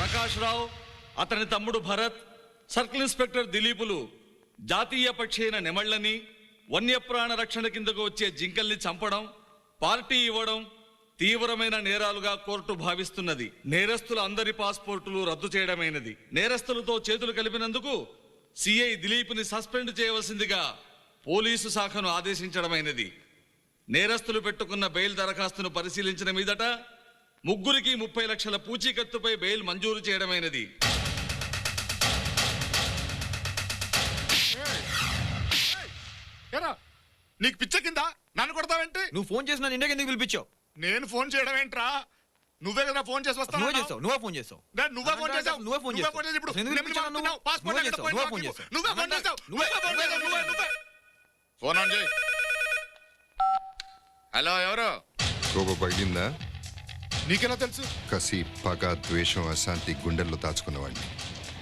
ప్రకాష్ రావు, అతని తమ్ముడు Bharat, circle inspector దిలీపులు జాతీయ పక్షి అయిన నెమళ్లని, వన్యప్రాణ రక్షణ కిందకు వచ్చే జింకల్ని చంపడం, పార్టీ ఇవ్వడం తీవ్రమైన నేరాలుగా కోర్టు భావిస్తున్నది. నేరస్తుల అందరి పాస్పోర్టులు రద్దు చేయడమైనది. నేరస్తులతో చేతులు కలిపినందుకు సిఐ దిలీప్ని సస్పెండ్ చేయవలసిందిగా పోలీసు శాఖను ఆదేశించడమైనది. నేరస్తులు పెట్టుకున్న బెయిల్ దరఖాస్తును పరిశీలించిన మీదట ముగ్గురికి 30 లక్షల పూచీకత్తుపై బెయిల్ మంజూరు చేయడమైనది. నీకు పిచ్చ కింద నన్ను కొడతావేంటి? నువ్వు ఫోన్ చేసిన నిండే ఎందుకు పిలిపించావు? నేను ఫోన్ చేయడం ఏంట్రా? నువ్వే కదా ఫోన్ చేసి వస్తాను. నువ్వే చేసావు. నువ్వే ఫోన్ చేసావు. నువ్వే ఫోన్ చేసావు. ఇప్పుడు ఫోన్ ఆన్ చేయి. హలో, ఎవరు? కోప పగిలిందా? నీకెలా తెలుసు? కసి, పగ, ద్వేషం, అశాంతి గుండెల్లో దాచుకున్నవాడిని,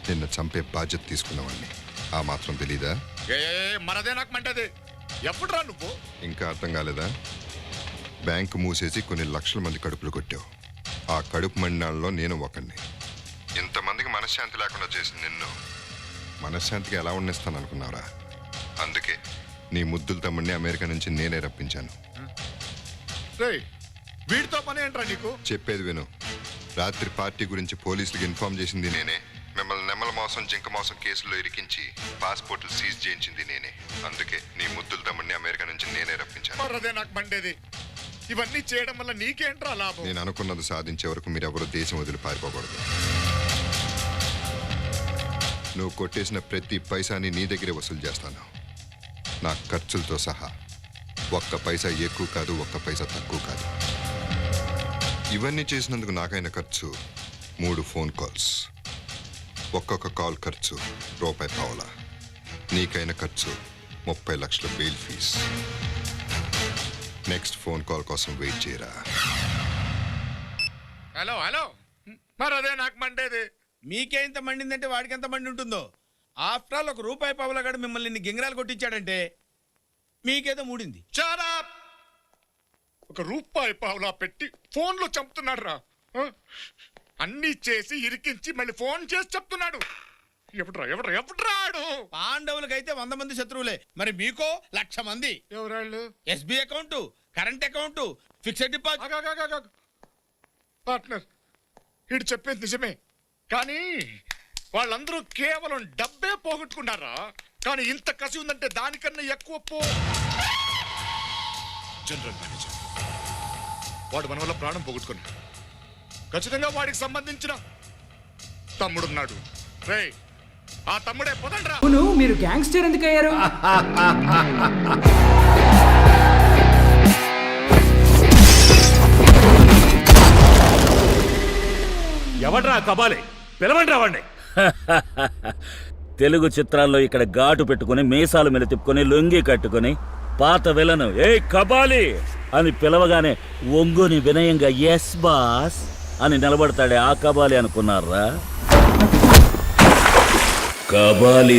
నిన్ను చంపే బాధ్యత తీసుకున్నవాడిని. ఆ మాత్రం తెలీదా? మనదే నాకు మంటది. ఎప్పుడురా నువ్వు? ఇంకా అర్థం కాలేదా? బ్యాంకు మూసేసి కొన్ని లక్షల మంది కడుపులు కొట్టావు. ఆ కడుపు మండినాల్లో నేను ఒకడిని. ఇంతమందికి మనశ్శాంతి లేకుండా చేసింది నిన్ను. మనశ్శాంతికి ఎలా ఉండేస్తాను అనుకున్నావురా? అందుకే నీ ముద్దుల తమ్ముడిని అమెరికా నుంచి నేనే రప్పించాను. వీడితో పని ఏంట్రా నీకు? చెప్పేది విను. రాత్రి పార్టీ గురించి పోలీసులకు ఇన్ఫార్మ్ చేసింది నేనే. మిమ్మల్ని నెమ్మల మోసం, జింక మోసం కేసుల్లో ఇరికించి పాస్పోర్ట్లు సీజ్ చేయించింది నేనే. అందుకే నీ ముద్దుల తమ్ముడిని అమెరికా నుంచి నేనే రప్పించాను. మరదే నాకు మండేది. ఇవన్నీ చేయడం వల్ల నీకేంట్రా లాభం? నేను అనుకున్నది సాధించే వరకు మీరెవరూ దేశం వదిలి పారిపోకూడదు. నువ్వు కొట్టేసిన ప్రతి పైసాని నీ దగ్గరే వసూలు చేస్తాను, నా ఖర్చులతో సహా. ఒక్క పైసా ఎక్కువ కాదు, ఒక్క పైసా తక్కువ కాదు. ఇవన్నీ చేసినందుకు నాకైన ఖర్చు 3 ఫోన్ కాల్స్. ఒక్కొక్క కాల్ ఖర్చు ₹1.5. నీకైన ఖర్చు 30 లక్షల bail fees. Next phone call కోసం వెయిట్ చేయరా. హలో హలో, మరదే నాకు మండేది. మీకే ఇంత మండిందంటే వాడికి ఎంత మండి ఉంటుందో. ఆఫ్టర్ ఆల్ ₹1.5 మిమ్మల్ని ఇన్ని గింగరాలు కొట్టించాడంటే మీకేదో మూడింది. చాలా ₹1.5 పెట్టి ఫోన్లో చంపుతున్నాడు రా. అన్ని చేసి ఇరికించి మళ్ళీ ఫోన్ చేసి చెప్తున్నాడు. ఎవడ్రాడు? పాండవులకైతే 100 మంది శత్రువులే, మరి మీకో 1,00,000 మంది. ఎవరాళ్ళు? SB account, current account, fixed deposit. Partner, ఇటు చెప్పేది నిజమే, కానీ వాళ్ళందరూ కేవలం డబ్బే పోగొట్టుకున్నారా. కానీ ఇంత కసి ఉందంటే దానికన్నా ఎక్కువ జనరల్ మేనేజర్ వాడు మన వల్ల ప్రాణం పోగొట్టుకున్నాడు. ఖచ్చితంగా వాడికి సంబంధించిన తమ్ముడున్నాడు. రే, ఆ తమ్ముడే పొదండ్రా. మీరు గ్యాంగ్స్టర్ ఎందుకు అయ్యారు? ఎవడ్రా కబాలి? పిలవండి వాడిని. తెలుగు చిత్రాల్లో ఇక్కడ ఘాటు పెట్టుకుని మీసాలు మీద తిప్పుకొని లొంగి కట్టుకుని పాత విలను ఏ కబాలి అని పిలవగానే ఒంగుని వినయంగా ఎస్ బాస్ అని నిలబడతాడే ఆ కబాలి అనుకున్నారా? కబాలి.